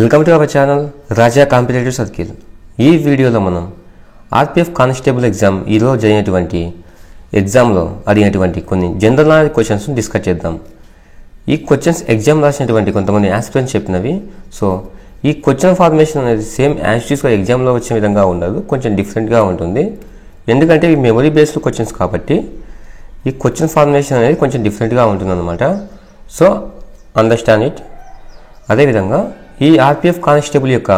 Welcome to our channel Raja competitive circle. ఈ వీడియోలో మనం ఆర్పిఎఫ్ కానిస్టేబుల్ ఎగ్జామ్ ఈరోజు జరిగినటువంటి ఎగ్జామ్లో అడిగినటువంటి కొన్ని జనరల్ నాలెడ్జ్ క్వశ్చన్స్ డిస్కస్ చేద్దాం. ఈ క్వశ్చన్స్ ఎగ్జామ్ రాసినటువంటి కొంతమంది ఆస్పిరెంట్స్ చెప్పినవి. సో ఈ క్వశ్చన్ ఫార్మేషన్ అనేది సేమ్ యాస్టీస్గా ఎగ్జామ్లో వచ్చే విధంగా ఉండదు, కొంచెం డిఫరెంట్గా ఉంటుంది. ఎందుకంటే ఇవి మెమరీ బేస్డ్ క్వశ్చన్స్ కాబట్టి ఈ క్వశ్చన్ ఫార్మేషన్ అనేది కొంచెం డిఫరెంట్గా ఉంటుంది అన్నమాట. So understand it. అదేవిధంగా ఈ ఆర్పిఎఫ్ కానిస్టేబుల్ యొక్క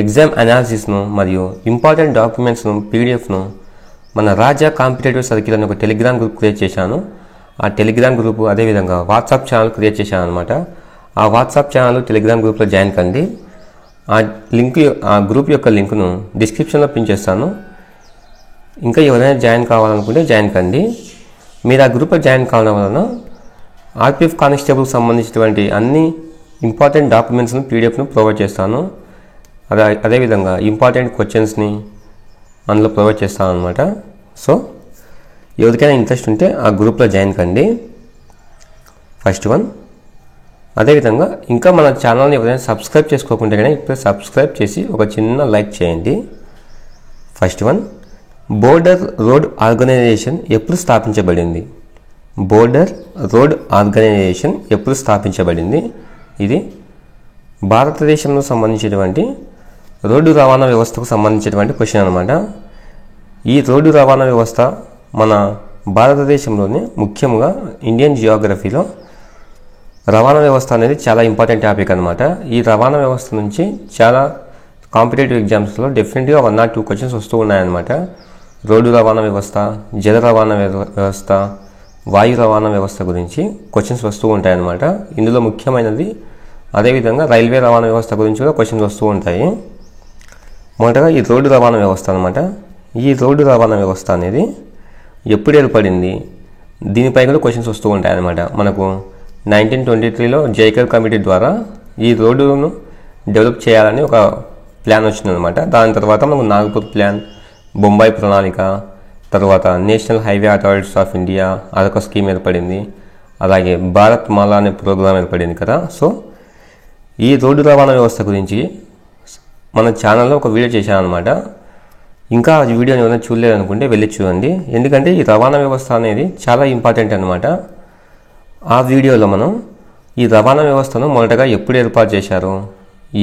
ఎగ్జామ్ అనాలిసిస్ను మరియు ఇంపార్టెంట్ డాక్యుమెంట్స్ను పీడిఎఫ్ను మన రాజా కాంపిటేటివ్ సర్కిల్ అని ఒక టెలిగ్రామ్ గ్రూప్ క్రియేట్ చేశాను. ఆ టెలిగ్రామ్ గ్రూప్ అదేవిధంగా వాట్సాప్ ఛానల్ క్రియేట్ చేశాను అనమాట. ఆ వాట్సాప్ ఛానల్ టెలిగ్రామ్ గ్రూప్లో జాయిన్ కండి. ఆ గ్రూప్ యొక్క లింక్ను డిస్క్రిప్షన్లో పిన్ చేస్తాను. ఇంకా ఎవరైనా జాయిన్ కావాలనుకుంటే జాయిన్ కండి. మీరు ఆ గ్రూప్లో జాయిన్ కావడం వలన ఆర్పిఎఫ్ కానిస్టేబుల్కి సంబంధించినటువంటి అన్ని ఇంపార్టెంట్ డాక్యుమెంట్స్ను పీడిఎఫ్ను ప్రొవైడ్ చేస్తాను. అదేవిధంగా ఇంపార్టెంట్ క్వశ్చన్స్ని అందులో ప్రొవైడ్ చేస్తాను అనమాట. సో ఎవరికైనా ఇంట్రెస్ట్ ఉంటే ఆ గ్రూప్లో జాయిన్ కండి. First one. అదేవిధంగా ఇంకా మన ఛానల్ని ఎవరైనా సబ్స్క్రైబ్ చేసుకోకుంటే కానీ ఇప్పుడు సబ్స్క్రైబ్ చేసి ఒక చిన్న లైక్ చేయండి. First one. Border road Organisation ఎప్పుడు స్థాపించబడింది? బోర్డర్ రోడ్ ఆర్గనైజేషన్ ఎప్పుడు స్థాపించబడింది? ఇది భారతదేశంలో సంబంధించినటువంటి రోడ్డు రవాణా వ్యవస్థకు సంబంధించినటువంటి క్వశ్చన్ అనమాట. ఈ రోడ్డు రవాణా వ్యవస్థ మన భారతదేశంలోనే ముఖ్యంగా ఇండియన్ జియోగ్రఫీలో రవాణా వ్యవస్థ అనేది చాలా ఇంపార్టెంట్ టాపిక్ అనమాట. ఈ రవాణా వ్యవస్థ నుంచి చాలా కాంపిటేటివ్ ఎగ్జామ్స్లో డెఫినెట్గా 1 or 2 క్వశ్చన్స్ వస్తూ ఉన్నాయన్నమాట. రోడ్డు రవాణా వ్యవస్థ, జల రవాణా వ్యవస్థ, వాయు రవాణా వ్యవస్థ గురించి క్వశ్చన్స్ వస్తూ ఉంటాయన్నమాట. ఇందులో ముఖ్యమైనది అదేవిధంగా రైల్వే రవాణా వ్యవస్థ గురించి కూడా క్వశ్చన్స్ వస్తూ ఉంటాయి. మొదటగా ఈ రోడ్డు రవాణా వ్యవస్థ అనమాట. ఈ రోడ్డు రవాణా వ్యవస్థ అనేది ఎప్పుడు ఏర్పడింది? దీనిపై కూడా క్వశ్చన్స్ వస్తూ ఉంటాయన్నమాట. మనకు 1923లో జైకర్ కమిటీ ద్వారా ఈ రోడ్డును డెవలప్ చేయాలని ఒక ప్లాన్ వచ్చిందనమాట. దాని తర్వాత మనకు నాగపూర్ ప్లాన్, బొంబాయి ప్రణాళిక, తర్వాత national highway authorities of India అదొక స్కీమ్ ఏర్పడింది. అలాగే భారత్ మాలా అనే ప్రోగ్రామ్ ఏర్పడింది కదా. సో ఈ రోడ్డు రవాణా వ్యవస్థ గురించి మన ఛానల్లో ఒక వీడియో చేశాను అనమాట. ఇంకా ఆ వీడియోని ఏమైనా చూడలేదనుకుంటే వెళ్ళి చూడండి. ఎందుకంటే ఈ రవాణా వ్యవస్థ అనేది చాలా ఇంపార్టెంట్ అనమాట. ఆ వీడియోలో మనం ఈ రవాణా వ్యవస్థను మొదటగా ఎప్పుడు ఏర్పాటు చేశారు,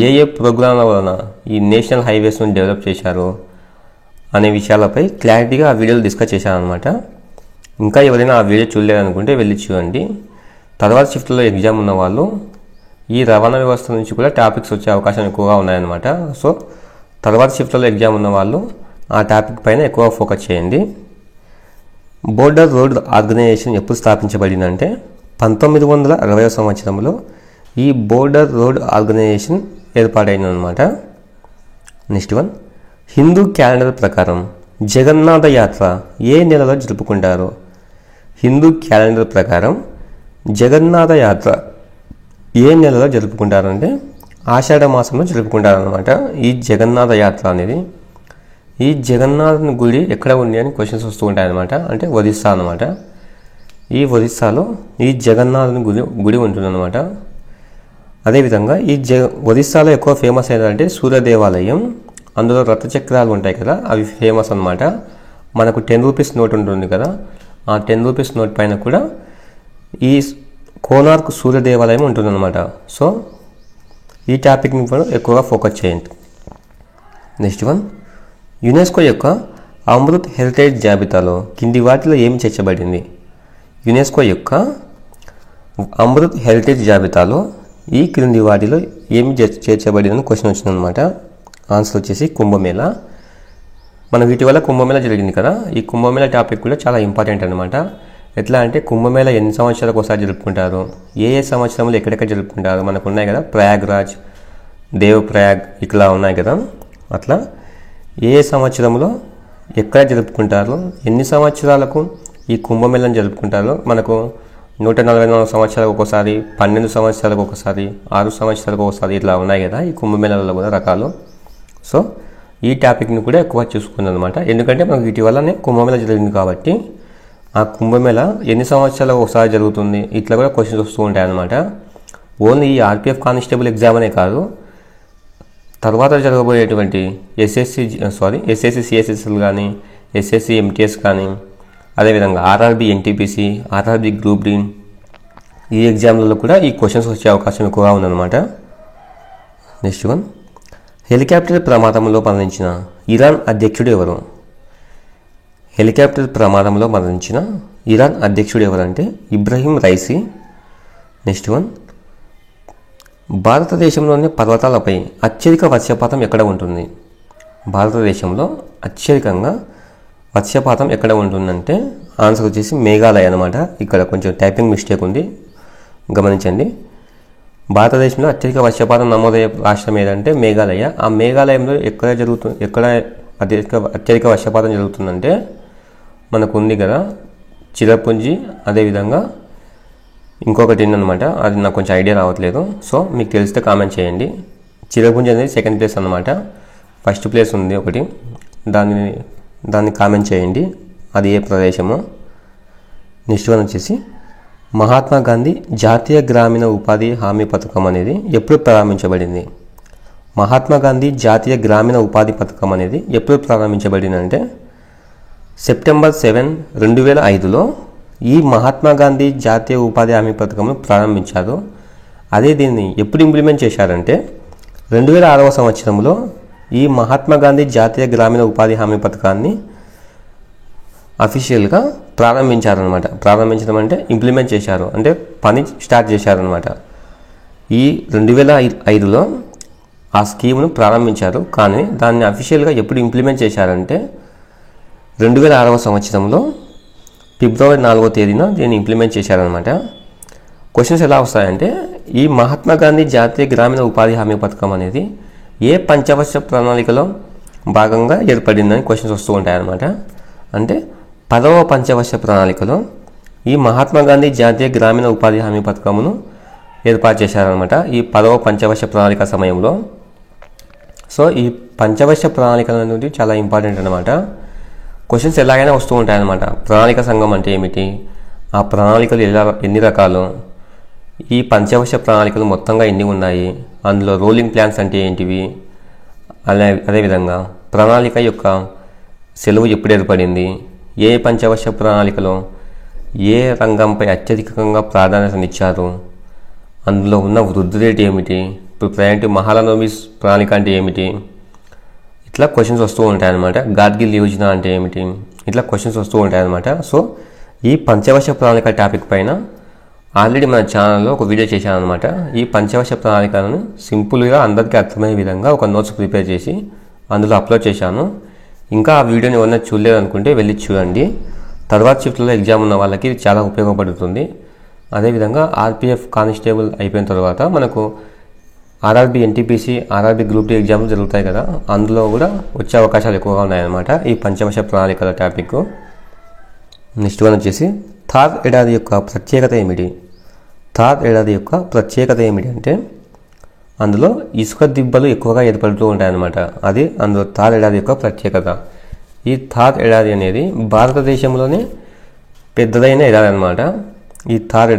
ఏ ప్రోగ్రాంల వలన ఈ నేషనల్ హైవేస్ను డెవలప్ చేశారు అనే విషయాలపై క్లారిటీగా ఆ వీడియోలో డిస్కస్ చేశాను అనమాట. ఇంకా ఎవరైనా ఆ వీడియో చూడలేదనుకుంటే వెళ్ళి చూడండి. తర్వాత షిఫ్ట్లో ఎగ్జామ్ ఉన్న వాళ్ళు ఈ రవాణా వ్యవస్థ నుంచి కూడా టాపిక్స్ వచ్చే అవకాశం ఎక్కువగా ఉన్నాయన్నమాట. సో తర్వాత షిఫ్ట్లో ఎగ్జామ్ ఉన్న వాళ్ళు ఆ టాపిక్ పైన ఎక్కువ ఫోకస్ చేయండి. బోర్డర్ రోడ్ ఆర్గనైజేషన్ ఎప్పుడు స్థాపించబడిందంటే 1960వ సంవత్సరంలో ఈ బోర్డర్ రోడ్ ఆర్గనైజేషన్ ఏర్పాటైందనమాట. Next one. హిందూ క్యాలెండర్ ప్రకారం జగన్నాథ యాత్ర ఏ నెలలో జరుపుకుంటారు? హిందూ క్యాలెండర్ ప్రకారం జగన్నాథ యాత్ర ఏ నెలలో జరుపుకుంటారంటే ఆషాఢ మాసంలో జరుపుకుంటారనమాట. ఈ జగన్నాథ యాత్ర అనేది ఈ జగన్నాథుని గుడి ఎక్కడ ఉంది అని క్వశ్చన్స్ వస్తూ ఉంటాయన్నమాట. అంటే ఒరిస్సా అనమాట. ఈ ఒరిస్సాలో ఈ జగన్నాథుని గుడి ఉంటుందన్నమాట. అదేవిధంగా ఈ ఒరిస్సాలో ఎక్కువ ఫేమస్ ఏంటంటే సూర్య దేవాలయం. అందులో రథచక్రాలు ఉంటాయి కదా, అవి ఫేమస్ అనమాట. మనకు 10 రూపీస్ నోట్ ఉంటుంది కదా, ఆ 10 రూపీస్ నోట్ పైన కూడా ఈ కోనార్క్ సూర్య దేవాలయం ఉంటుందన్నమాట. సో ఈ టాపిక్ని కూడా ఎక్కువగా ఫోకస్ చేయండి. Next one. యునెస్కో యొక్క అమృత్ హెరిటేజ్ జాబితాలో కింది వాటిలో ఏమి చేర్చబడింది? యునెస్కో యొక్క అమృత్ హెరిటేజ్ జాబితాలో ఈ క్రింది వాటిలో ఏమి చేర్చబడిందని క్వశ్చన్ వచ్చిందనమాట. ఆన్సర్ వచ్చేసి కుంభమేళా. మన ఇటీవల కుంభమేళా జరిగింది కదా, ఈ కుంభమేళా టాపిక్ కూడా చాలా ఇంపార్టెంట్ అనమాట. ఎట్లా అంటే కుంభమేళా ఎన్ని సంవత్సరాలకు ఒకసారి జరుపుకుంటారు, ఏ సంవత్సరంలో ఎక్కడెక్కడ జరుపుకుంటారు, మనకు ఉన్నాయి కదా ప్రయాగ్రాజ్, దేవప్రయాగ్ ఇట్లా ఉన్నాయి కదా. అట్లా ఏ సంవత్సరంలో ఎక్కడ జరుపుకుంటారు, ఎన్ని సంవత్సరాలకు ఈ కుంభమేళాను జరుపుకుంటారు, మనకు 144 సంవత్సరాలకు ఒకసారి, 12 సంవత్సరాలకు ఒకసారి, 6 సంవత్సరాలకు ఒకసారి ఇట్లా ఉన్నాయి కదా ఈ కుంభమేళాలలో కూడా రకాలు. సో ఈ టాపిక్ని కూడా ఎక్కువ చూసుకుంది అనమాట. ఎందుకంటే మనకు ఇటీవలనే కుంభమేళా జరిగింది కాబట్టి ఆ కుంభమేళా ఎన్ని సంవత్సరాలకు ఒకసారి జరుగుతుంది ఇట్లా కూడా క్వశ్చన్స్ వస్తూ ఉంటాయి అన్నమాట. ఓన్లీ ఈ ఆర్పిఎఫ్ కానిస్టేబుల్ ఎగ్జామ్ అనే కాదు, తర్వాత జరగబోయేటువంటి ఎస్ఎస్సి సిఎస్ఎస్ఎల్ కానీ, ఎస్ఎస్సి ఎంటీఎస్ కానీ, అదేవిధంగా RRB NTPC, RRB group D ఈ ఎగ్జామ్లలో కూడా ఈ క్వశ్చన్స్ వచ్చే అవకాశం ఎక్కువగా ఉందన్నమాట. నెక్స్ట్ వన్, హెలికాప్టర్ ప్రమాదంలో మరణించిన ఇరాన్ అధ్యక్షుడు ఎవరు? హెలికాప్టర్ ప్రమాదంలో మరణించిన ఇరాన్ అధ్యక్షుడు ఎవరంటే ఇబ్రహీం రైసీ. నెక్స్ట్ వన్, భారతదేశంలోని పర్వతాలపై అత్యధిక వర్షపాతం ఎక్కడ ఉంటుంది? భారతదేశంలో అత్యధికంగా వర్షపాతం ఎక్కడ ఉంటుందంటే ఆన్సర్ వచ్చేసి మేఘాలయ అనమాట. ఇక్కడ కొంచెం టైపింగ్ మిస్టేక్ ఉంది, గమనించండి. భారతదేశంలో అత్యధిక వర్షపాతం నమోదయ్యే రాష్ట్రం ఏదంటే మేఘాలయ. ఆ మేఘాలయంలో ఎక్కడ అత్యధిక వర్షపాతం జరుగుతుందంటే మనకు ఉంది కదా చిరపుంజి, అదేవిధంగా ఇంకొకటి ఏంటనమాట, అది నాకు కొంచెం ఐడియా రావట్లేదు. సో మీకు తెలిస్తే కామెంట్ చేయండి. చిరపుంజి అనేది సెకండ్ ప్లేస్ అనమాట. ఫస్ట్ ప్లేస్ ఉంది ఒకటి, దాన్ని కామెంట్ చేయండి అది ఏ ప్రదేశమో. నెక్స్ట్ వన్ వచ్చేసి మహాత్మా గాంధీ జాతీయ గ్రామీణ ఉపాధి హామీ పథకం అనేది ఎప్పుడు ప్రారంభించబడింది? మహాత్మా గాంధీ జాతీయ గ్రామీణ ఉపాధి పథకం అనేది ఎప్పుడు ప్రారంభించబడిందంటే సెప్టెంబర్ 7, 2005లో ఈ మహాత్మా గాంధీ జాతీయ ఉపాధి హామీ పథకంను ప్రారంభించారు. అదే దీన్ని ఎప్పుడు ఇంప్లిమెంట్ చేశారంటే 2006వ సంవత్సరంలో ఈ మహాత్మా గాంధీ జాతీయ గ్రామీణ ఉపాధి హామీ పథకాన్ని అఫీషియల్గా ప్రారంభించారనమాట. ప్రారంభించడం అంటే ఇంప్లిమెంట్ చేశారు, అంటే పని స్టార్ట్ చేశారనమాట. ఈ 2005లో ఆ స్కీమ్ను ప్రారంభించారు, కానీ దాన్ని అఫీషియల్గా ఎప్పుడు ఇంప్లిమెంట్ చేశారంటే 2006వ సంవత్సరంలో ఫిబ్రవరి 4వ తేదీన దీన్ని ఇంప్లిమెంట్ చేశారనమాట. క్వశ్చన్స్ ఎలా వస్తాయంటే ఈ మహాత్మా గాంధీ జాతీయ గ్రామీణ ఉపాధి హామీ పథకం అనేది ఏ పంచవర్ష ప్రణాళికలో భాగంగా ఏర్పడిందని క్వశ్చన్స్ వస్తూ ఉంటాయన్నమాట. అంటే 10వ పంచవర్ష ప్రణాళికలో ఈ మహాత్మా గాంధీ జాతీయ గ్రామీణ ఉపాధి హామీ పథకమును ఏర్పాటు చేశారనమాట ఈ 10వ పంచవర్ష ప్రణాళిక సమయంలో. సో ఈ పంచవర్ష ప్రణాళికలు అనేది చాలా ఇంపార్టెంట్ అనమాట. క్వశ్చన్స్ ఎలాగైనా వస్తూ ఉంటాయన్నమాట. ప్రణాళిక సంఘం అంటే ఏమిటి, ఆ ప్రణాళికలు ఎన్ని రకాలు, ఈ పంచవర్ష ప్రణాళికలు మొత్తంగా ఎన్ని ఉన్నాయి, అందులో రోలింగ్ ప్లాన్స్ అంటే ఏంటివి, అదేవిధంగా ప్రణాళిక యొక్క సెలవు ఎప్పుడు ఏర్పడింది, ఏ పంచవర్ష ప్రణాళికలో ఏ రంగంపై అత్యధికంగా ప్రాధాన్యతనిచ్చారు, అందులో ఉన్న వృద్ధి రేటు ఏమిటి, ఇప్పుడు ప్రయాణి మహాలనోబిస్ ప్రణాళిక అంటే ఏమిటి, ఇట్లా క్వశ్చన్స్ వస్తూ ఉంటాయన్నమాట. గాడ్గిల్ యోజన అంటే ఏమిటి, ఇట్లా క్వశ్చన్స్ వస్తూ ఉంటాయన్నమాట. సో ఈ పంచవర్ష ప్రణాళిక టాపిక్ పైన ఆల్రెడీ మన ఛానల్లో ఒక వీడియో చేశాను అనమాట. ఈ పంచవర్ష ప్రణాళికలను సింపుల్గా అందరికీ అర్థమయ్యే విధంగా ఒక నోట్స్ ప్రిపేర్ చేసి అందులో అప్లోడ్ చేశాను. ఇంకా ఆ వీడియోని ఏమన్నా చూడలేదు అనుకుంటే వెళ్ళి చూడండి. తర్వాత షిఫ్ట్లో ఎగ్జామ్ ఉన్న వాళ్ళకి ఇది చాలా ఉపయోగపడుతుంది. అదేవిధంగా ఆర్పిఎఫ్ కానిస్టేబుల్ అయిపోయిన తర్వాత మనకు RRB NTPC, RRB group D ఎగ్జామ్లు జరుగుతాయి కదా, అందులో కూడా వచ్చే అవకాశాలు ఎక్కువగా ఉన్నాయన్నమాట ఈ పంచవర్ష ప్రణాళికల టాపిక్. నెక్స్ట్ వన్ వచ్చేసి థార్ ఏడాది యొక్క ప్రత్యేకత ఏమిటి? థార్ ఏడాది యొక్క ప్రత్యేకత ఏమిటి అంటే అందులో ఇసుక దిబ్బలు ఎక్కువగా ఏర్పడుతూ ఉంటాయన్నమాట. అది అందులో థార్ ఏడాది యొక్క ప్రత్యేకత. ఈ థార్ ఏడాది అనేది భారతదేశంలోనే పెద్దదైన ఏడాది అనమాట. ఈ థార్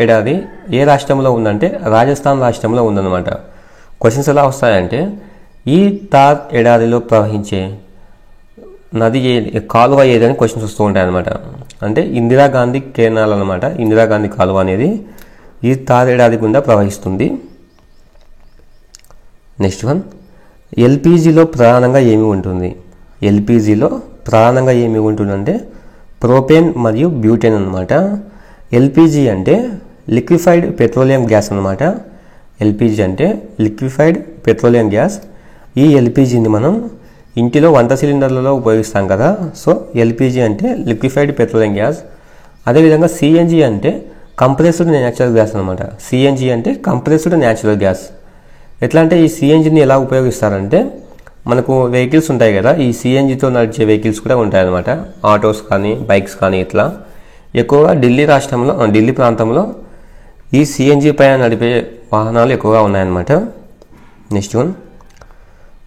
ఏడాది ఏ రాష్ట్రంలో ఉందంటే రాజస్థాన్ రాష్ట్రంలో ఉందన్నమాట. క్వశ్చన్స్ ఎలా వస్తాయంటే ఈ థార్ ఏడాదిలో ప్రవహించే నది కాలువ ఏదని క్వశ్చన్స్ వస్తూ ఉంటాయన్నమాట. అంటే ఇందిరాగాంధీ కెనాల్ అనమాట. ఇందిరాగాంధీ కాలువ అనేది ఈ థార్ ఏడాది గుండా ప్రవహిస్తుంది. నెక్స్ట్ వన్, ఎల్పిజిలో ప్రధానంగా ఏమి ఉంటుంది? ఎల్పిజిలో ప్రధానంగా ఏమి ఉంటుందంటే ప్రోపేన్ మరియు బ్యూటేన్ అనమాట. ఎల్పిజి అంటే లిక్విఫైడ్ పెట్రోలియం గ్యాస్ అనమాట. ఎల్పిజి అంటే లిక్విఫైడ్ పెట్రోలియం గ్యాస్. ఈ ఎల్పిజిని మనం ఇంటిలో వంట సిలిండర్లలో ఉపయోగిస్తాం కదా. సో ఎల్పిజి అంటే లిక్విఫైడ్ పెట్రోలియం గ్యాస్. అదేవిధంగా సిఎన్జి అంటే కంప్రెస్డ్ న్యాచురల్ గ్యాస్ అనమాట. సిఎన్జి అంటే కంప్రెస్డ్ న్యాచురల్ గ్యాస్. ఎట్లా అంటే ఈ సిఎన్జిని ఎలా ఉపయోగిస్తారంటే మనకు వెహికల్స్ ఉంటాయి కదా, ఈ సిఎన్జితో నడిచే వెహికల్స్ కూడా ఉంటాయన్నమాట. ఆటోస్ కానీ బైక్స్ కానీ ఇట్లా ఎక్కువగా ఢిల్లీ ప్రాంతంలో ఈ సిఎన్జి పైన నడిపే వాహనాలు ఎక్కువగా ఉన్నాయన్నమాట. నెక్స్ట్ వన్,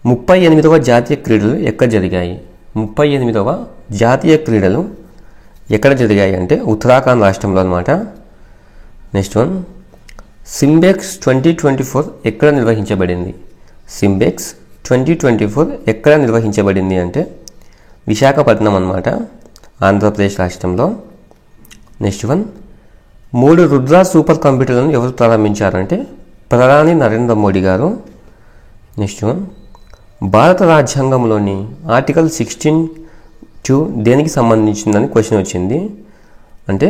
38వ జాతీయ క్రీడలు ఎక్కడ జరిగాయి? 38వ జాతీయ క్రీడలు ఎక్కడ జరిగాయి అంటే ఉత్తరాఖండ్ రాష్ట్రంలో అనమాట. నెక్స్ట్ వన్, సింబెక్స్ 2024 ఎక్కడ నిర్వహించబడింది? సింబెక్స్ 2024 ఎక్కడ నిర్వహించబడింది అంటే విశాఖపట్నం అన్నమాట, ఆంధ్రప్రదేశ్ రాష్ట్రంలో. నెక్స్ట్ వన్, 3 రుద్ర సూపర్ కంప్యూటర్లను ఎవరు ప్రారంభించారంటే ప్రధాని నరేంద్ర మోడీ గారు. నెక్స్ట్ వన్, భారత రాజ్యాంగంలోని ఆర్టికల్ 16(2) దేనికి సంబంధించిందని క్వశ్చన్ వచ్చింది అంటే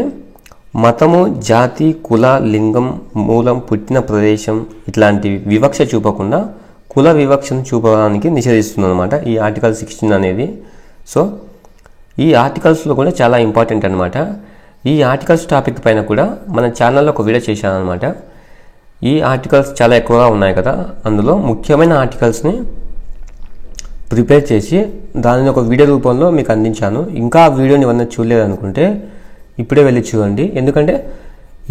మతము, జాతి, కుల, లింగం, మూలం, పుట్టిన ప్రదేశం ఇట్లాంటి వివక్ష చూపకుండా కుల వివక్షను చూపడానికి నిషేధిస్తుంది అనమాట ఈ ఆర్టికల్ 16 అనేది. సో ఈ ఆర్టికల్స్లో కూడా చాలా ఇంపార్టెంట్ అనమాట. ఈ ఆర్టికల్స్ టాపిక్ పైన కూడా మన ఛానల్లో ఒక వీడియో చేశాను అనమాట. ఈ ఆర్టికల్స్ చాలా ఎక్కువగా ఉన్నాయి కదా, అందులో ముఖ్యమైన ఆర్టికల్స్ని ప్రిపేర్ చేసి దానిని ఒక వీడియో రూపంలో మీకు అందించాను. ఇంకా ఆ వీడియోని ఏమన్నా చూడలేదనుకుంటే ఇప్పుడే వెళ్ళి చూడండి. ఎందుకంటే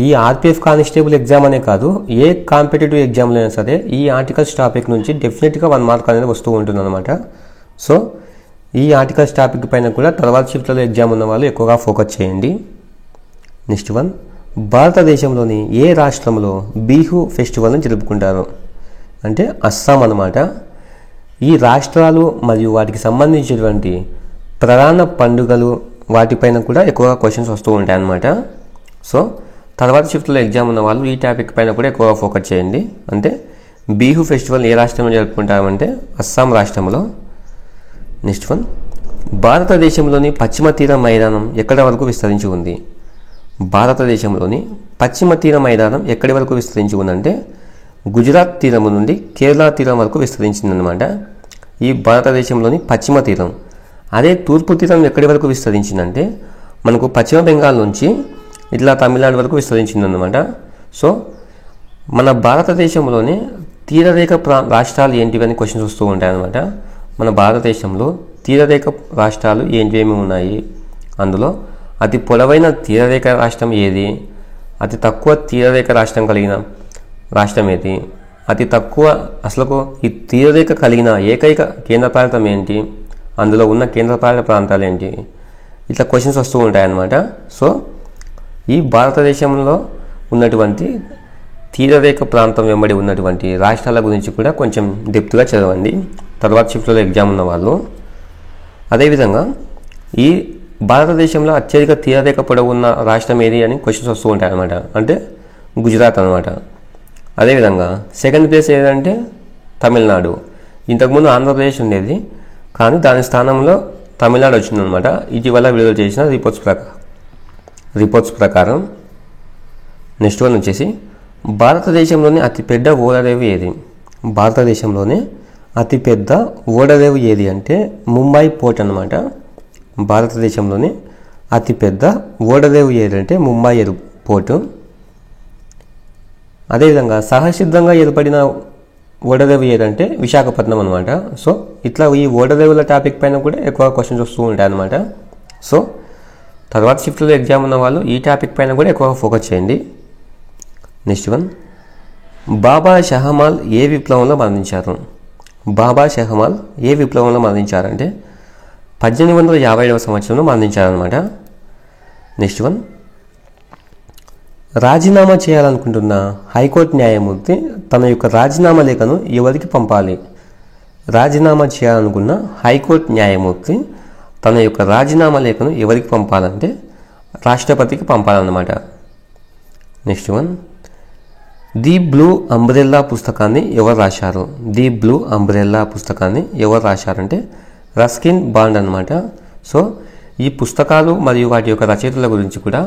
ఈ ఆర్పిఎఫ్ కానిస్టేబుల్ ఎగ్జామ్ అనే కాదు, ఏ కాంపిటేటివ్ ఎగ్జామ్లో అయినా సరే ఈ ఆర్టికల్స్ టాపిక్ నుంచి డెఫినెట్గా 1 మార్క్ అనేది వస్తూ ఉంటుంది అనమాట. సో ఈ ఆర్టికల్స్ టాపిక్ పైన కూడా తర్వాత షిఫ్ట్లలో ఎగ్జామ్ ఉన్న వాళ్ళు ఎక్కువగా ఫోకస్ చేయండి. నెక్స్ట్ వన్, భారతదేశంలోని ఏ రాష్ట్రంలో బిహు ఫెస్టివల్ని జరుపుకుంటారు అంటే అస్సాం అన్నమాట. ఈ రాష్ట్రాలు మరియు వాటికి సంబంధించినటువంటి ప్రధాన పండుగలు వాటిపైన కూడా ఎక్కువగా క్వశ్చన్స్ వస్తూ ఉంటాయి అన్నమాట. సో తర్వాత షిఫ్ట్లో ఎగ్జామ్ ఉన్న వాళ్ళు ఈ టాపిక్ పైన కూడా ఎక్కువగా ఫోకస్ చేయండి. అంటే బిహు ఫెస్టివల్ ఏ రాష్ట్రంలో జరుపుకుంటామంటే అస్సాం రాష్ట్రంలో. నెక్స్ట్ వన్, భారతదేశంలోని పశ్చిమ తీర మైదానం ఎక్కడి వరకు విస్తరించి ఉంది? భారతదేశంలోని పశ్చిమ తీర మైదానం ఎక్కడి వరకు విస్తరించి ఉందంటే గుజరాత్ తీరము నుండి కేరళ తీరం వరకు విస్తరించిందనమాట ఈ భారతదేశంలోని పశ్చిమ తీరం. అదే తూర్పు తీరం ఎక్కడి వరకు విస్తరించిందంటే మనకు పశ్చిమ బెంగాల్ నుంచి ఇట్లా తమిళనాడు వరకు విస్తరించిందనమాట. సో మన భారతదేశంలోనే తీరరేఖ రాష్ట్రాలు ఏంటివని క్వశ్చన్స్ వస్తూ ఉంటాయి అన్నమాట. మన భారతదేశంలో తీరరేఖ రాష్ట్రాలు ఏంటివేమి ఉన్నాయి, అందులో అతి పొడవైన తీరరేఖ రాష్ట్రం ఏది, అతి తక్కువ తీరరేఖ రాష్ట్రం కలిగిన రాష్ట్రం ఏది, అతి తక్కువ అసలుకు ఈ తీరరేఖ కలిగిన ఏకైక కేంద్రపాలితం ఏంటి, అందులో ఉన్న కేంద్రపాలిత ప్రాంతాలు ఏంటి, ఇట్లా క్వశ్చన్స్ వస్తూ ఉంటాయన్నమాట. సో ఈ భారతదేశంలో ఉన్నటువంటి తీరరేఖ ప్రాంతం వెంబడి ఉన్నటువంటి రాష్ట్రాల గురించి కూడా కొంచెం డెప్త్గా చదవండి తర్వాత షిఫ్ట్లో ఎగ్జామ్ ఉన్న వాళ్ళు. అదేవిధంగా ఈ భారతదేశంలో అత్యధిక తీరరేఖ పొడవు ఉన్న రాష్ట్రం ఏది అని క్వశ్చన్స్ వస్తూ ఉంటాయి అన్నమాట. అంటే గుజరాత్ అనమాట. అదేవిధంగా సెకండ్ ప్లేస్ ఏదంటే తమిళనాడు. ఇంతకుముందు ఆంధ్రప్రదేశ్ ఉండేది కానీ దాని స్థానంలో తమిళనాడు వచ్చిందనమాట ఇటీవల విడుదల చేసిన రిపోర్ట్స్ ప్రకారం. నెక్స్ట్ వన్ వచ్చేసి భారతదేశంలోని అతిపెద్ద ఓడరేవు ఏది? భారతదేశంలోనే అతిపెద్ద ఓడరేవు ఏది అంటే ముంబై పోర్ట్ అనమాట. భారతదేశంలోని అతిపెద్ద ఓడరేవు ఏది అంటే ముంబై పోర్టు. అదేవిధంగా సహసిద్ధంగా ఏర్పడిన ఓడరేవు ఏదంటే విశాఖపట్నం అనమాట. సో ఇట్లా ఈ ఓడరేవుల టాపిక్ పైన కూడా ఎక్కువ క్వశ్చన్స్ వస్తూ ఉంటాయి అన్నమాట. సో తర్వాత షిఫ్ట్లో ఎగ్జామ్ ఉన్న వాళ్ళు ఈ టాపిక్ పైన కూడా ఎక్కువ ఫోకస్ చేయండి. నెక్స్ట్ వన్, బాబా షహమాల్ ఏ విప్లవంలో మరణించారు? బాబా షహమాల్ ఏ విప్లవంలో మరణించారంటే 1857వ సంవత్సరంలో మరణించారనమాట. నెక్స్ట్ వన్, రాజీనామా చేయాలనుకుంటున్న హైకోర్టు న్యాయమూర్తి తన యొక్క రాజీనామా లేఖను ఎవరికి పంపాలి? రాజీనామా చేయాలనుకున్న హైకోర్టు న్యాయమూర్తి తన యొక్క రాజీనామా లేఖను ఎవరికి పంపాలంటే రాష్ట్రపతికి పంపాలన్నమాట. Next one, the blue umbrella పుస్తకాన్ని ఎవరు రాశారు? ది బ్లూ అంబ్రెల్లా పుస్తకాన్ని ఎవరు రాశారంటే రస్కిన్ బాండ్ అనమాట. సో ఈ పుస్తకాలు మరియు వాటి యొక్క రచయితల గురించి కూడా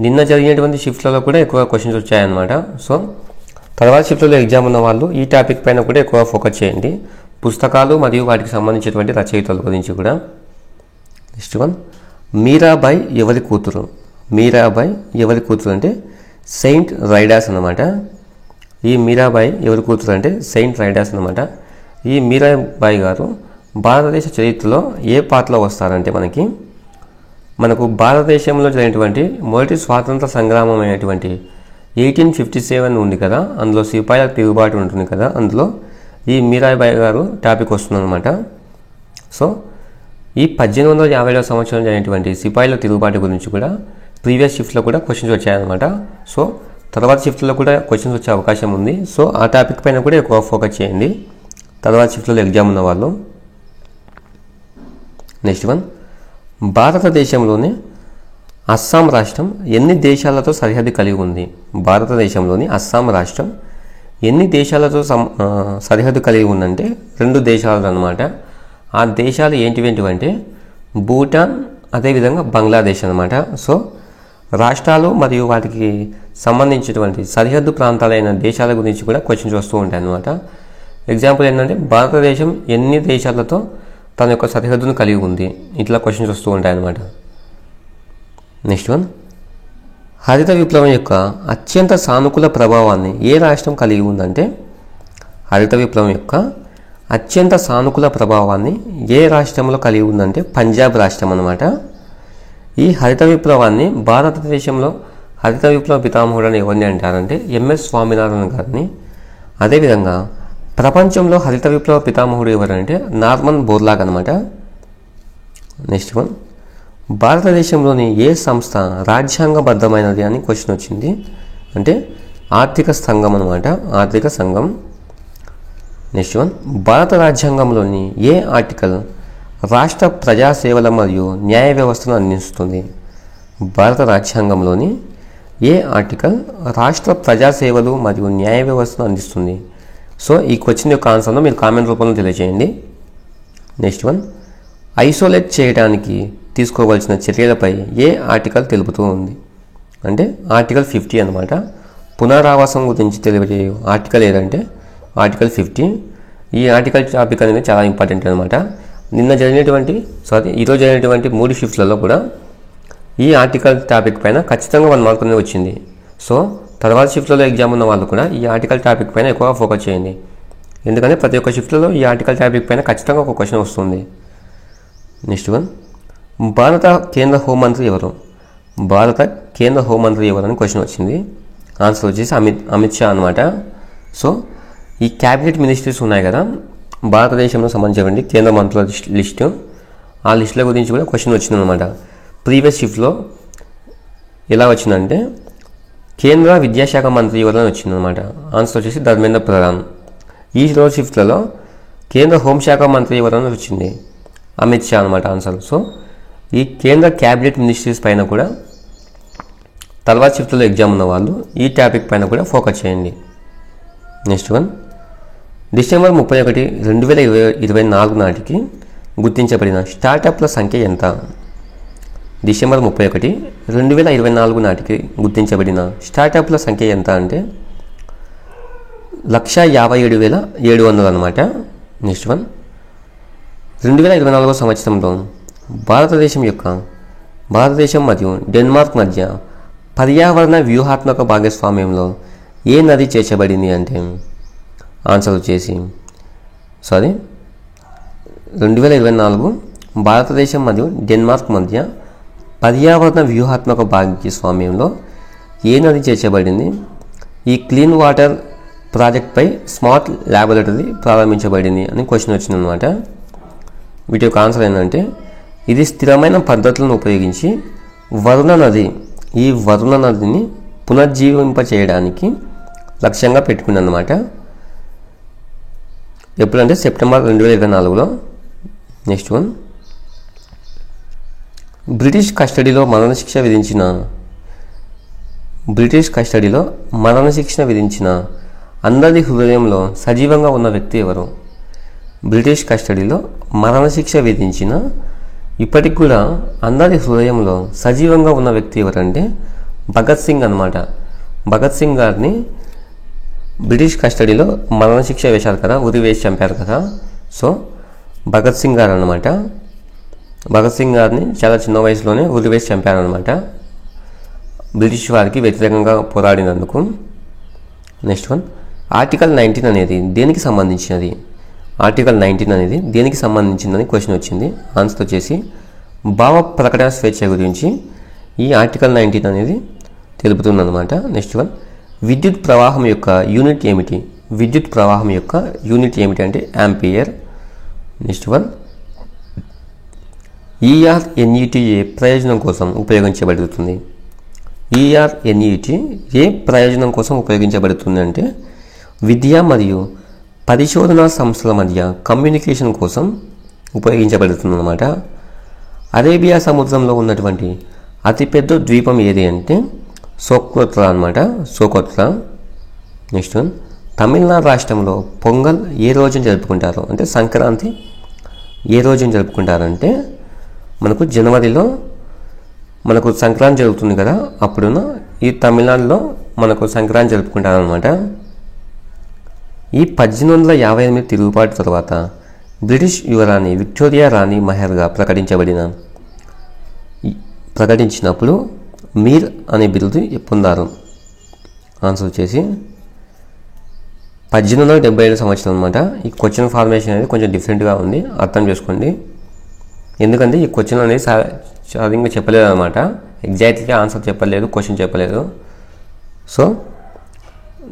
నిన్న జరిగినటువంటి షిఫ్ట్లలో కూడా ఎక్కువ క్వశ్చన్స్ వచ్చాయన్నమాట. సో తర్వాత షిఫ్ట్లో ఎగ్జామ్ ఉన్న వాళ్ళు ఈ టాపిక్ పైన కూడా ఎక్కువ ఫోకస్ చేయండి, పుస్తకాలు మరియు వాటికి సంబంధించినటువంటి రచయితల గురించి కూడా. నెక్స్ట్ వన్, మీరాబాయి ఎవరి కూతురు? మీరాబాయి ఎవరి కూతురు అంటే సెయింట్ రైడాస్ అనమాట. ఈ మీరాబాయి ఎవరి కూతురు అంటే సెయింట్ రైడాస్ అనమాట. ఈ మీరాబాయి గారు భారతదేశ చరిత్రలో ఏ పార్ట్లో వస్తారంటే మనకు భారతదేశంలో జరిగినటువంటి మొదటి స్వాతంత్ర సంగ్రామం అయినటువంటి 1857 ఉంది కదా, అందులో సిపాయిల తిరుగుబాటు ఉంటుంది కదా, అందులో ఈ మీరాబాయి గారు టాపిక్ వస్తుందన్నమాట. సో ఈ 1857వ సంవత్సరం జరిగినటువంటి సిపాయిల తిరుగుబాటు గురించి కూడా ప్రీవియస్ షిఫ్ట్లో కూడా క్వశ్చన్స్ వచ్చాయన్నమాట. సో తర్వాత షిఫ్ట్లో కూడా క్వశ్చన్స్ వచ్చే అవకాశం ఉంది. సో ఆ టాపిక్ పైన కూడా ఎక్కువ ఫోకస్ చేయండి. తర్వాత షిఫ్ట్లో ఎగ్జామ్ ఉన్న వాళ్ళు. నెక్స్ట్ వన్, భారతదేశంలోని అస్సాం రాష్ట్రం ఎన్ని దేశాలతో సరిహద్దు కలిగి ఉంది? భారతదేశంలోని అస్సాం రాష్ట్రం ఎన్ని దేశాలతో సరిహద్దు కలిగి ఉందంటే 2 దేశాలు అన్నమాట. ఆ దేశాలు ఏంటివంటే భూటాన్, అదేవిధంగా బంగ్లాదేశ్ అన్నమాట. సో రాష్ట్రాలు మరియు వాటికి సంబంధించినటువంటి సరిహద్దు ప్రాంతాలైన దేశాల గురించి కూడా క్వశ్చన్స్ వస్తూ ఉంటాయి అన్నమాట. ఎగ్జాంపుల్ ఏంటంటే భారతదేశం ఎన్ని దేశాలతో తన యొక్క సరిహద్దును కలిగి ఉంది, ఇట్లా క్వశ్చన్స్ వస్తూ ఉంటాయి అన్నమాట. నెక్స్ట్ వన్, హరిత విప్లవం యొక్క అత్యంత సానుకూల ప్రభావాన్ని ఏ రాష్ట్రం కలిగి ఉందంటే హరిత విప్లవం యొక్క అత్యంత సానుకూల ప్రభావాన్ని ఏ రాష్ట్రంలో కలిగి ఉందంటే పంజాబ్ రాష్ట్రం అన్నమాట. ఈ హరిత విప్లవాన్ని భారతదేశంలో హరిత విప్లవ పితామహుడు అని ఎవరిని అంటారంటే ఎంఎస్ స్వామినాథన్ గారిని. అదేవిధంగా ప్రపంచంలో హరిత విప్లవ పితామహుడు ఎవరంటే నార్మన్ బోర్లాగ్ అనమాట. నెక్స్ట్ వన్, భారతదేశంలోని ఏ సంస్థ రాజ్యాంగబద్ధమైనది అని క్వశ్చన్ వచ్చింది అంటే ఆర్థిక సంఘం అనమాట, ఆర్థిక సంఘం. నెక్స్ట్ వన్, భారత రాజ్యాంగంలోని ఏ ఆర్టికల్ రాష్ట్ర ప్రజాసేవల మరియు న్యాయ వ్యవస్థను అందిస్తుంది? భారత రాజ్యాంగంలోని ఏ ఆర్టికల్ రాష్ట్ర ప్రజాసేవలు మరియు న్యాయ వ్యవస్థను అందిస్తుంది? సో ఈ క్వశ్చన్ యొక్క ఆన్సర్ను మీరు కామెంట్ రూపంలో తెలియజేయండి. నెక్స్ట్ వన్, ఐసోలేట్ చేయడానికి తీసుకోవాల్సిన చర్యలపై ఏ ఆర్టికల్ తెలుపుతూ ఉంది అంటే ఆర్టికల్ 50 అనమాట. పునరావాసం గురించి తెలిపే ఆర్టికల్ ఏదంటే ఆర్టికల్ 50. ఈ ఆర్టికల్ టాపిక్ అనేది చాలా ఇంపార్టెంట్ అనమాట. ఈరోజు జరిగినటువంటి 3 షిఫ్ట్లలో కూడా ఈ ఆర్టికల్ టాపిక్ పైన ఖచ్చితంగా 1 మార్క్ అనేది వచ్చింది. సో తర్వాత షిఫ్ట్లలో ఎగ్జామ్ ఉన్న వాళ్ళు కూడా ఈ ఆర్టికల్ టాపిక్ పైన ఎక్కువగా ఫోకస్ చేయండి, ఎందుకంటే ప్రతి ఒక్క షిఫ్ట్లలో ఈ ఆర్టికల్ టాపిక్ పైన ఖచ్చితంగా ఒక క్వశ్చన్ వస్తుంది. నెక్స్ట్ వన్, భారత కేంద్ర హోంమంత్రి ఎవరు? భారత కేంద్ర హోంమంత్రి ఎవరు అని క్వశ్చన్ వచ్చింది. ఆన్సర్ వచ్చేసి అమిత్ షా అనమాట. సో ఈ క్యాబినెట్ మినిస్ట్రీస్ ఉన్నాయి కదా భారతదేశంలో సంబంధించినటువంటి కేంద్ర మంత్రుల లిస్టు, ఆ లిస్టుల గురించి కూడా క్వశ్చన్ వచ్చిందనమాట. ప్రీవియస్ షిఫ్ట్లో ఎలా వచ్చిందంటే కేంద్ర విద్యాశాఖ మంత్రి ఎవరని వచ్చిందనమాట. ఆన్సర్ వచ్చేసి ధర్మేంద్ర ప్రధాన్. ఈ రోజు షిఫ్ట్లలో కేంద్ర హోంశాఖ మంత్రి ఎవరని వచ్చింది అమిత్ షా అనమాట ఆన్సర్. సో ఈ కేంద్ర క్యాబినెట్ మినిస్ట్రీస్ పైన కూడా తర్వాత షిఫ్ట్లో ఎగ్జామ్ ఉన్న వాళ్ళు ఈ టాపిక్ పైన కూడా ఫోకస్ చేయండి. నెక్స్ట్ వన్, డిసెంబర్ 31, 2024 నాటికి గుర్తించబడిన స్టార్టప్ల సంఖ్య ఎంత? డిసెంబర్ 31, 2024 నాటికి గుర్తించబడిన స్టార్టప్ల సంఖ్య ఎంత అంటే 157,700 అనమాట. నెక్స్ట్ వన్, 2024 సంవత్సరంలో భారతదేశం మరియు డెన్మార్క్ మధ్య పర్యావరణ వ్యూహాత్మక భాగస్వామ్యంలో ఏ నది చేర్చబడింది అంటే ఆన్సర్ వచ్చేసి 2024 భారతదేశం మరియు డెన్మార్క్ మధ్య పర్యావరణ వ్యూహాత్మక భాగస్వామ్యంలో ఏ నది చేర్చబడింది? ఈ క్లీన్ వాటర్ ప్రాజెక్ట్పై స్మార్ట్ ల్యాబొరేటరీ ప్రారంభించబడింది అని క్వశ్చన్ వచ్చిందనమాట. వీటి యొక్క ఆన్సర్ ఏంటంటే ఇది స్థిరమైన పద్ధతులను ఉపయోగించి ఈ వరుణ నదిని పునర్జీవింపచేయడానికి లక్ష్యంగా పెట్టుకుందన్నమాట. ఎప్పుడంటే సెప్టెంబర్ 2024లో. నెక్స్ట్ వన్, బ్రిటిష్ కస్టడీలో మరణశిక్షణ విధించిన అందరి హృదయంలో సజీవంగా ఉన్న వ్యక్తి ఎవరు? బ్రిటిష్ కస్టడీలో మరణశిక్ష విధించిన ఇప్పటికి కూడా అందరి హృదయంలో సజీవంగా ఉన్న వ్యక్తి ఎవరంటే భగత్ సింగ్ అనమాట. భగత్ సింగ్ గారిని బ్రిటిష్ కస్టడీలో మరణశిక్ష వేశారు కదా, ఉరి వేసి చంపారు కదా. సో భగత్ సింగ్ గారు అనమాట. భగత్ సింగ్ గారిని చాలా చిన్న వయసులోనే ఉరి వేసి చంపారనమాట బ్రిటిష్ వారికి వ్యతిరేకంగా పోరాడినందుకు. నెక్స్ట్ వన్, ఆర్టికల్ 19 అనేది దేనికి సంబంధించినది? ఆర్టికల్ 19 అనేది దేనికి సంబంధించిందని క్వశ్చన్ వచ్చింది. ఆన్సర్ వచ్చేసి భావ ప్రకటన స్వేచ్ఛ గురించి ఈ ఆర్టికల్ 19 అనేది తెలుపుతుందన్నమాట. నెక్స్ట్ వన్, విద్యుత్ ప్రవాహం యొక్క యూనిట్ ఏమిటి? విద్యుత్ ప్రవాహం యొక్క యూనిట్ ఏమిటి అంటే యాంపియర్. నెక్స్ట్ వన్, ERNET ఏ ప్రయోజనం కోసం ఉపయోగించబడుతుంది? ERNET ఏ ప్రయోజనం కోసం ఉపయోగించబడుతుంది అంటే విద్య మరియు పరిశోధనా సంస్థల మధ్య కమ్యూనికేషన్ కోసం ఉపయోగించబడుతుందన్నమాట. అరేబియా సముద్రంలో ఉన్నటువంటి అతిపెద్ద ద్వీపం ఏది అంటే సోకోట్రా అనమాట. సోకోట్రా. నెక్స్ట్ వన్, తమిళనాడు రాష్ట్రంలో పొంగల్ ఏ రోజున జరుపుకుంటారు అంటే సంక్రాంతి ఏ రోజున జరుపుకుంటారంటే మనకు జనవరిలో మనకు సంక్రాంతి జరుగుతుంది కదా, అప్పుడున్న ఈ తమిళనాడులో మనకు సంక్రాంతి జరుపుకుంటారనమాట. ఈ 1858 తిరుగుబాటు తర్వాత బ్రిటిష్ యువరాణి విక్టోరియా రాణి మహర్గా ప్రకటించినప్పుడు మీర్ అనే బిరుదు పొందారు. ఆన్సర్ వచ్చేసి 1877 సంవత్సరం అనమాట. ఈ క్వశ్చన్ ఫార్మేషన్ అనేది కొంచెం డిఫరెంట్గా ఉంది, అర్థం చేసుకోండి. ఎందుకంటే ఈ క్వశ్చన్ అనేది సరిగ్గా చెప్పలేదు అనమాట, ఎగ్జాక్ట్గా ఆన్సర్ చెప్పలేదు, క్వశ్చన్ చెప్పలేదు. సో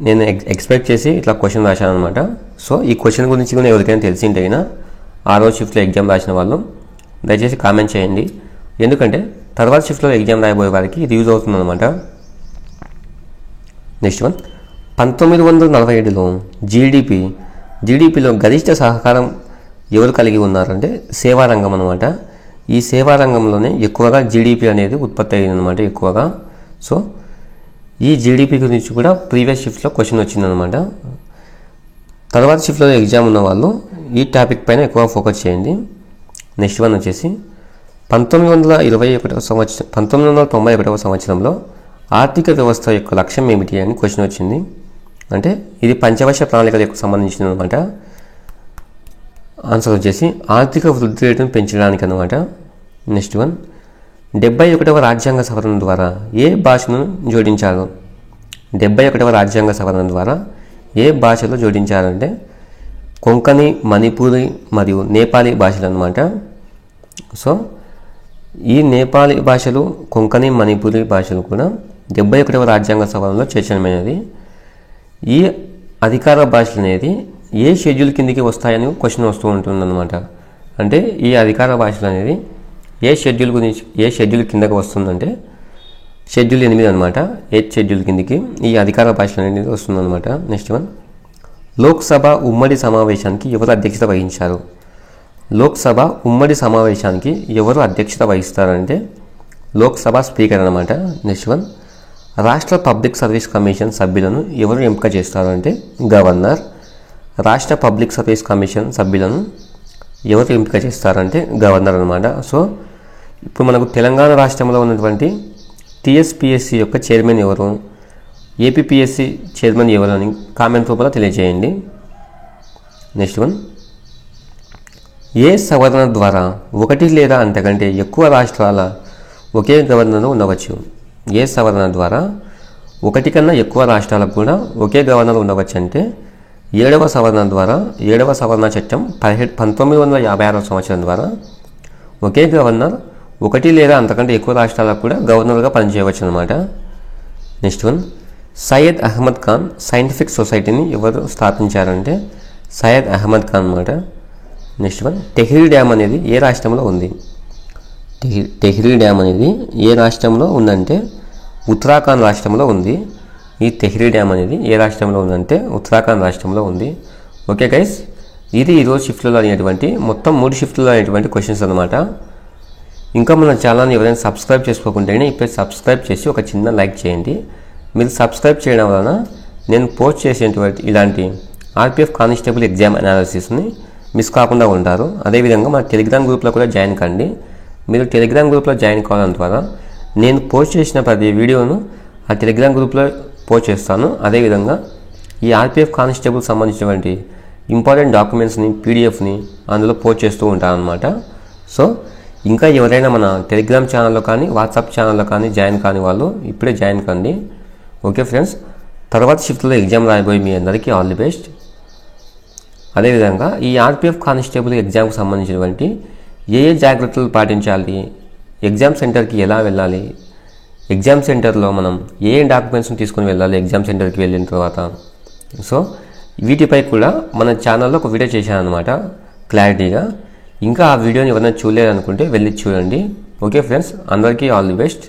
నేను ఎక్స్పెక్ట్ చేసి ఇట్లా క్వశ్చన్ రాశాను అనమాట. సో ఈ క్వశ్చన్ గురించి కూడా ఎవరికైనా తెలిసింటే అయినా ఆ రోజు షిఫ్ట్లో ఎగ్జామ్ రాసిన వాళ్ళు దయచేసి కామెంట్ చేయండి. ఎందుకంటే తర్వాత షిఫ్ట్లో ఎగ్జామ్ రాయబోయే వారికి ఇది యూజ్ అవుతుంది అనమాట. నెక్స్ట్ వన్, 1947లో జీడిపిలో గరిష్ట సహకారం ఎవరు కలిగి ఉన్నారంటే సేవారంగం అనమాట. ఈ సేవారంగంలోనే ఎక్కువగా జీడిపి అనేది ఉత్పత్తి అయ్యిందనమాట ఎక్కువగా. సో ఈ జీడిపి గురించి కూడా ప్రీవియస్ షిఫ్ట్లో క్వశ్చన్ వచ్చిందనమాట. తర్వాత షిఫ్ట్లో ఎగ్జామ్ ఉన్న వాళ్ళు ఈ టాపిక్ పైన ఎక్కువ ఫోకస్ చేయండి. నెక్స్ట్ వన్ వచ్చేసి 1991 సంవత్సరంలో ఆర్థిక వ్యవస్థ యొక్క లక్ష్యం ఏమిటి అని క్వశ్చన్ వచ్చింది. అంటే ఇది పంచవర్ష ప్రణాళికలకు సంబంధించింది అనమాట. ఆన్సర్ వచ్చేసి ఆర్థిక వృద్ధి రేటును పెంచడానికి అనమాట. నెక్స్ట్ వన్, 71వ రాజ్యాంగ సవరణ ద్వారా ఏ భాషను జోడించారు? 71వ రాజ్యాంగ సవరణ ద్వారా ఏ భాషలు జోడించారంటే కొంకణి, మణిపూరి మరియు నేపాలీ భాషలు అనమాట. సో ఈ నేపాలీ భాషలు, కొంకణి, మణిపూరి భాషలు కూడా 71వ రాజ్యాంగ సవరణలో చేర్చడమైనది. ఈ అధికార భాషలు అనేది ఏ షెడ్యూల్ కిందికి వస్తాయని క్వశ్చన్ వస్తూ ఉంటుందన్నమాట. అంటే ఈ అధికార భాషలు అనేది ఏ షెడ్యూల్ కిందకి వస్తుందంటే షెడ్యూల్ 8 అనమాట. 8th షెడ్యూల్ కిందికి ఈ అధికార భాషలు అనేది వస్తుందన్నమాట. నెక్స్ట్ వన్, లోక్సభ ఉమ్మడి సమావేశానికి ఎవరు అధ్యక్షత వహించారు? లోక్సభ ఉమ్మడి సమావేశానికి ఎవరు అధ్యక్షత వహిస్తారంటే లోక్సభ స్పీకర్ అనమాట. నెక్స్ట్ వన్, రాష్ట్ర పబ్లిక్ సర్వీస్ కమిషన్ సభ్యులను ఎవరు ఎంపిక చేస్తారు అంటే గవర్నర్. రాష్ట్ర పబ్లిక్ సర్వీస్ కమిషన్ సభ్యులను ఎవరు ఎంపిక చేస్తారంటే గవర్నర్ అనమాట. సో ఇప్పుడు మనకు తెలంగాణ రాష్ట్రంలో ఉన్నటువంటి టీఎస్పీఎస్సీ యొక్క చైర్మన్ ఎవరు, ఏపీపీఎస్సీ చైర్మన్ ఎవరు అని కామెంట్ రూపంలో తెలియజేయండి. నెక్స్ట్ వన్, ఏ సవరణ ద్వారా ఒకటి లేదా అంతకంటే ఎక్కువ రాష్ట్రాల ఒకే గవర్నర్ ఉండవచ్చు? ఏ సవరణ ద్వారా ఒకటి కన్నా ఎక్కువ రాష్ట్రాలకు కూడా ఒకే గవర్నర్ ఉండవచ్చు అంటే 7వ సవరణ ద్వారా, 7వ సవరణ చట్టం 1956 సంవత్సరం ద్వారా ఒకే గవర్నర్ ఒకటి లేదా అంతకంటే ఎక్కువ రాష్ట్రాలకు కూడా గవర్నర్గా పనిచేయవచ్చు అనమాట. Next one, Syed Ahmad Khan scientific సొసైటీని ఎవరు స్థాపించారంటే సయ్యద్ అహ్మద్ ఖాన్ అనమాట. నెక్స్ట్ వన్, టెహ్రీ డ్యామ్ అనేది ఏ రాష్ట్రంలో ఉంది? టెహ్రీ డ్యామ్ అనేది ఏ రాష్ట్రంలో ఉందంటే ఉత్తరాఖండ్ రాష్ట్రంలో ఉంది. ఈ టెహ్రీ డ్యామ్ అనేది ఏ రాష్ట్రంలో ఉందంటే ఉత్తరాఖండ్ రాష్ట్రంలో ఉంది. ఓకే గైస్, ఇది ఈరోజు షిఫ్ట్లో అనేటువంటి మొత్తం 3 షిఫ్ట్లో అనేటువంటి క్వశ్చన్స్ అనమాట. ఇంకా మన ఛానల్ని ఎవరైనా సబ్స్క్రైబ్ చేసుకోకుంటేనే ఇప్పుడు సబ్స్క్రైబ్ చేసి ఒక చిన్న లైక్ చేయండి. మీరు సబ్స్క్రైబ్ చేయడం వలన నేను పోస్ట్ చేసేటువంటి ఇలాంటి ఆర్పిఎఫ్ కానిస్టేబుల్ ఎగ్జామ్ అనాలిసిస్ని మిస్ కాకుండా ఉంటారు. అదేవిధంగా మన టెలిగ్రామ్ గ్రూప్లో కూడా జాయిన్ కండి. మీరు టెలిగ్రామ్ గ్రూప్లో జాయిన్ కావడం ద్వారా నేను పోస్ట్ చేసిన ప్రతి వీడియోను ఆ టెలిగ్రామ్ గ్రూప్లో పోస్ట్ చేస్తాను. అదేవిధంగా ఈ ఆర్పిఎఫ్ కానిస్టేబుల్ సంబంధించినటువంటి ఇంపార్టెంట్ డాక్యుమెంట్స్ని, పీడిఎఫ్ని అందులో పోస్ట్ చేస్తూ ఉంటాను అనమాట. సో ఇంకా ఎవరైనా మన టెలిగ్రామ్ ఛానల్లో కానీ వాట్సాప్ ఛానల్లో కానీ జాయిన్ కాని వాళ్ళు ఇప్పుడే జాయిన్ కండి. ఓకే ఫ్రెండ్స్, తర్వాత షిఫ్ట్లో ఎగ్జామ్ రాయబోయి మీ అందరికీ ఆల్ ది బెస్ట్. అదేవిధంగా ఈ ఆర్పిఎఫ్ కానిస్టేబుల్ ఎగ్జామ్కి సంబంధించినటువంటి ఏ జాగ్రత్తలు పాటించాలి, ఎగ్జామ్ సెంటర్కి ఎలా వెళ్ళాలి, ఎగ్జామ్ సెంటర్లో మనం ఏ డాక్యుమెంట్స్ని తీసుకుని వెళ్ళాలి ఎగ్జామ్ సెంటర్కి వెళ్ళిన తర్వాత, సో వీటిపై కూడా మన ఛానల్లో ఒక వీడియో చేశాను అనమాట క్లారిటీగా. ఇంకా ఆ వీడియోని ఎవరైనా చూడలేదనుకుంటే వెళ్ళి చూడండి. ఓకే ఫ్రెండ్స్, అందరికీ ఆల్ ది బెస్ట్.